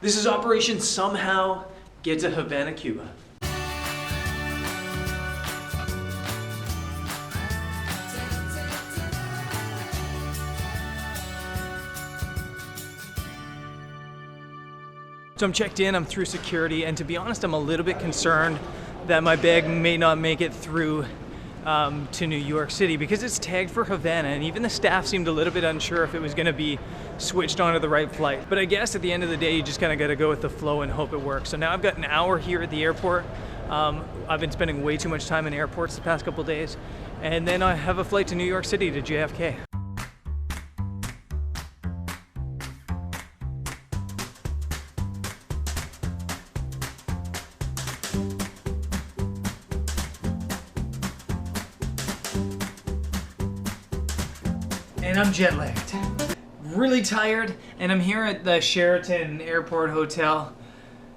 This is Operation Somehow Get to Havana, Cuba. So I'm checked in, I'm through security, and to be honest, I'm a little bit concerned that my bag may not make it through to New York City because it's tagged for Havana, and even the staff seemed a little bit unsure if it was gonna be switched onto the right flight. But I guess at the end of the day, you just kinda gotta go with the flow and hope it works. So now I've got an hour here at the airport. I've been spending way too much time in airports the past couple days, and then I have a flight to New York City to JFK. And I'm jet lagged. Really tired, and I'm here at the Sheraton Airport Hotel.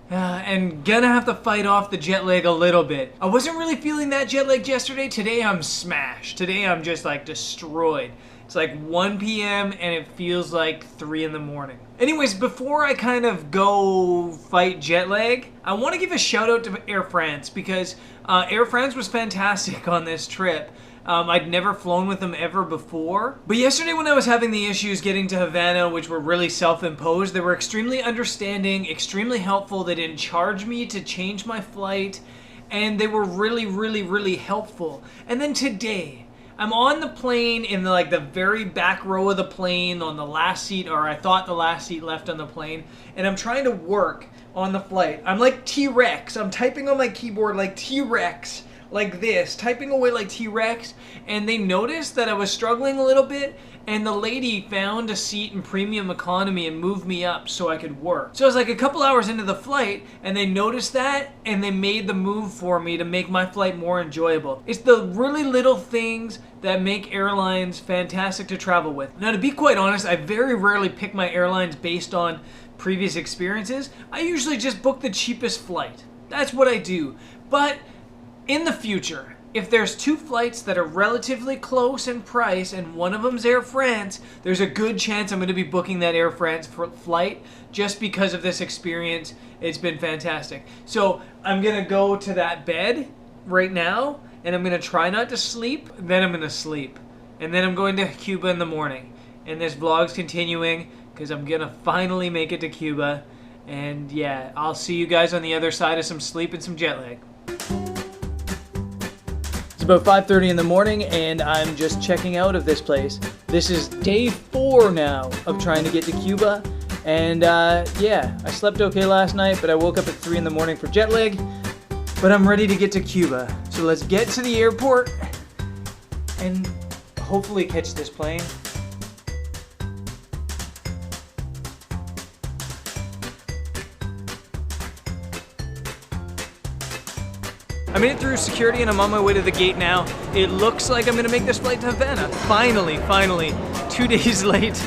And gonna have to fight off the jet lag a little bit. I wasn't really feeling that jet lagged yesterday. Today I'm smashed. Today I'm just like destroyed. It's like 1 p.m. and it feels like 3 in the morning. Anyways, before I kind of go fight jet lag, I want to give a shout out to Air France because Air France was fantastic on this trip. I'd never flown with them ever before. But yesterday when I was having the issues getting to Havana, which were really self-imposed, they were extremely understanding, extremely helpful. They didn't charge me to change my flight, and they were really, really, really helpful. And then today, I'm on the plane in the very back row of the plane on the last seat, or I thought the last seat left on the plane, and I'm trying to work on the flight. I'm like T-Rex. I'm typing on my keyboard like T-Rex. Like this, typing away like T-Rex, and they noticed that I was struggling a little bit, and the lady found a seat in premium economy and moved me up so I could work. So I was like a couple hours into the flight, and they noticed that, and they made the move for me to make my flight more enjoyable. It's the really little things that make airlines fantastic to travel with. Now, to be quite honest, I very rarely pick my airlines based on previous experiences. I usually just book the cheapest flight. That's what I do. But in the future, if there's two flights that are relatively close in price and one of them's Air France, there's a good chance I'm going to be booking that Air France flight just because of this experience. It's been fantastic. So I'm going to go to that bed right now, and I'm going to try not to sleep, then I'm going to sleep. And then I'm going to Cuba in the morning. And this vlog's continuing because I'm going to finally make it to Cuba. And yeah, I'll see you guys on the other side of some sleep and some jet lag. It's about 5:30 in the morning, and I'm just checking out of this place. This is day 4 now of trying to get to Cuba, and yeah, I slept okay last night, but I woke up at 3 in the morning for jet lag, but I'm ready to get to Cuba. So let's get to the airport and hopefully catch this plane. I made it through security and I'm on my way to the gate now. It looks like I'm gonna make this flight to Havana. Finally, 2 days late.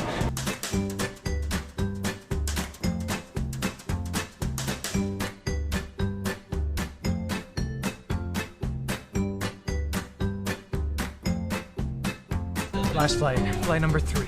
Last flight, flight number 3.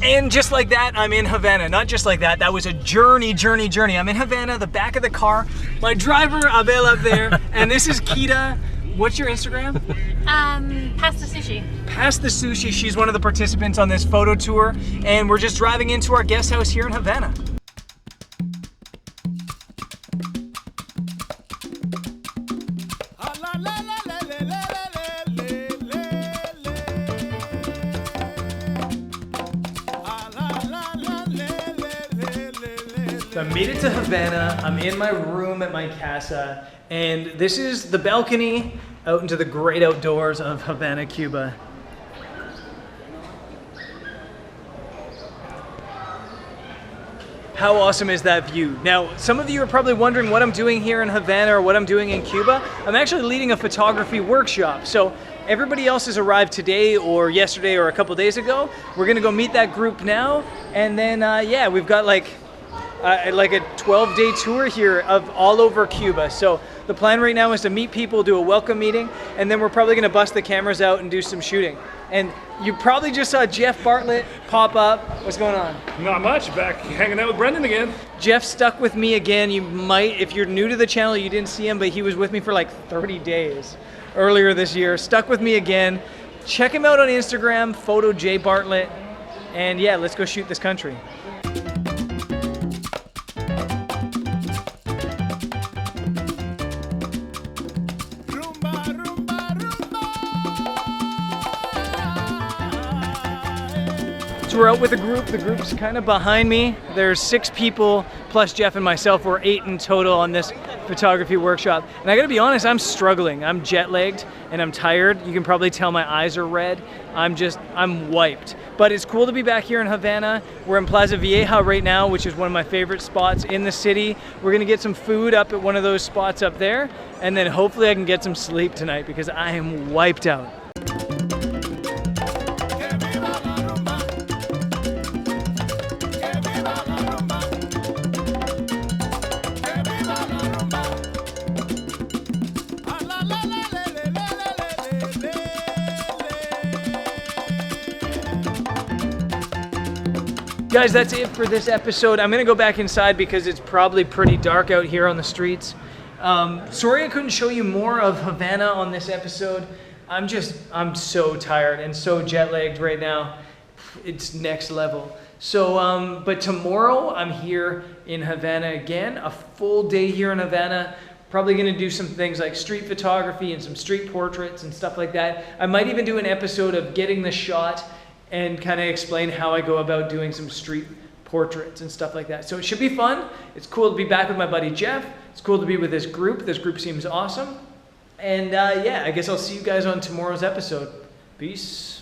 And just like that, I'm in Havana. Not just like that, that was a journey. I'm in Havana, the back of the car. My driver, Abel up there, and this is Kita. What's your Instagram? Pasta Sushi. Pasta Sushi, she's one of the participants on this photo tour, and we're just driving into our guest house here in Havana. So I made it to Havana. I'm in my room at my casa, and this is the balcony out into the great outdoors of Havana, Cuba. How awesome is that view? Now, some of you are probably wondering what I'm doing here in Havana or what I'm doing in Cuba. I'm actually leading a photography workshop. So Everybody else has arrived today or yesterday or a couple days ago. We're gonna go meet that group now, and then yeah, we've got like a 12-day tour here of all over Cuba. So the plan right now is to meet people, do a welcome meeting, and then we're probably gonna bust the cameras out and do some shooting. And you probably just saw Jeff Bartlett pop up. What's going on? Not much, back hanging out with Brendan again. Jeff stuck with me again. You might, if you're new to the channel, you didn't see him, but he was with me for like 30 days earlier this year. Stuck with me again. Check him out on Instagram, Photo J Bartlett. And yeah, let's go shoot this country. So we're out with a group. The group's kind of behind me. There's 6 people plus Jeff and myself. We're 8 in total on this photography workshop. And I gotta be honest, I'm struggling. I'm jet lagged and I'm tired. You can probably tell my eyes are red. I'm wiped. But it's cool to be back here in Havana. We're in Plaza Vieja right now, which is one of my favorite spots in the city. We're gonna get some food up at one of those spots up there. And then hopefully I can get some sleep tonight because I am wiped out. Guys, that's it for this episode. I'm gonna go back inside because it's probably pretty dark out here on the streets. Sorry I couldn't show you more of Havana on this episode. I'm so tired and so jet lagged right now. It's next level. So, but tomorrow I'm here in Havana again, a full day here in Havana. Probably gonna do some things like street photography and some street portraits and stuff like that. I might even do an episode of getting the shot and kind of explain how I go about doing some street portraits and stuff like that. So it should be fun. It's cool to be back with my buddy Jeff. It's cool to be with this group. This group seems awesome. And yeah, I guess I'll see you guys on tomorrow's episode. Peace.